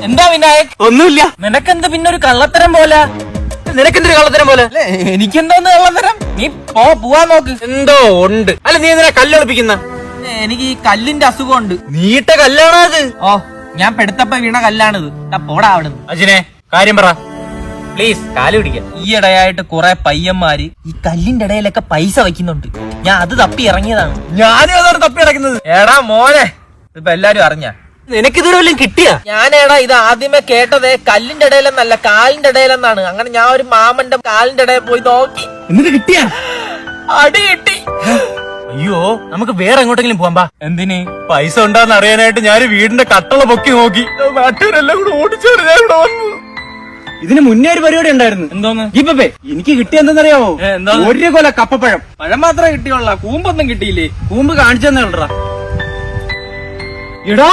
എന്താ വിനായക്? ഒന്നുമില്ല. നിനക്കെന്ത് പിന്നെ ഒരു കള്ളത്തരം പോലെ? നിനക്കെന്തൊരു കള്ളത്തരം പോലെ? എനിക്കെന്തോന്ന് കള്ളത്തരം? നീ പോവാൻ നോക്ക്. എന്തോ ഉണ്ട്. അല്ല നീ എന്തിനാ കല്ലെടുപ്പിക്കുന്ന? എനിക്ക് ഈ കല്ലിന്റെ അസുഖമുണ്ട്. നീട്ട കല്ലാണോ അത്? ഓ, ഞാൻ പെടുത്തപ്പ വീണ കല്ലാണിത്. പോടാ അവിടുന്ന്. അജിനെ കാര്യം പറ പ്ലീസ്. കാല് പിടിക്കാം. ഈ ഇടയായിട്ട് കുറെ പയ്യന്മാര് ഈ കല്ലിന്റെ ഇടയിലൊക്കെ പൈസ വയ്ക്കുന്നുണ്ട്. ഞാൻ അത് തപ്പി ഇറങ്ങിയതാണ്. ഞാനും അതാണ് തപ്പി അടക്കുന്നത്. എടാ മോനെ, ഇതിപ്പോ എല്ലാരും അറിഞ്ഞ നിനക്കിതൊരു വല്ലതും കിട്ടിയാ? ഞാനേടാ ഇത് ആദ്യമേ കേട്ടതേ കല്ലിന്റെ ഇടയിലെന്നല്ല കാലിന്റെ ഇടയിലെന്നാണ്. അങ്ങനെ ഞാൻ ഒരു മാമന്റെ കാലിന്റെ ഇടയിൽ പോയി നോക്കി. എന്നിട്ട് കിട്ടിയാ? അടി കിട്ടി. അയ്യോ, നമുക്ക് വേറെ എങ്ങോട്ടെങ്കിലും പോവാൻ പാ. എന്തിന്? പൈസ ഉണ്ടാന്ന് അറിയാനായിട്ട് ഞാൻ വീടിന്റെ കട്ടള പൊക്കി നോക്കി. നാട്ടുകാരെല്ലാം കൂടെ ഓടിച്ചാണ് ഞാൻ ഇവിടെ വന്നത്. ഇതിന് മുന്നേ ഒരു പരിപാടി ഉണ്ടായിരുന്നു. എന്തോന്ന്? ഇപ്പേ എനിക്ക് കിട്ടിയ എന്തെന്നറിയാവോ? എന്താ? ഒരു കൊല കപ്പപ്പഴം. പഴം മാത്രമേ കിട്ടിയുള്ള, കൂമ്പൊന്നും കിട്ടിയില്ലേ? കൂമ്പ് കാണിച്ചെന്നേടാ. എടാ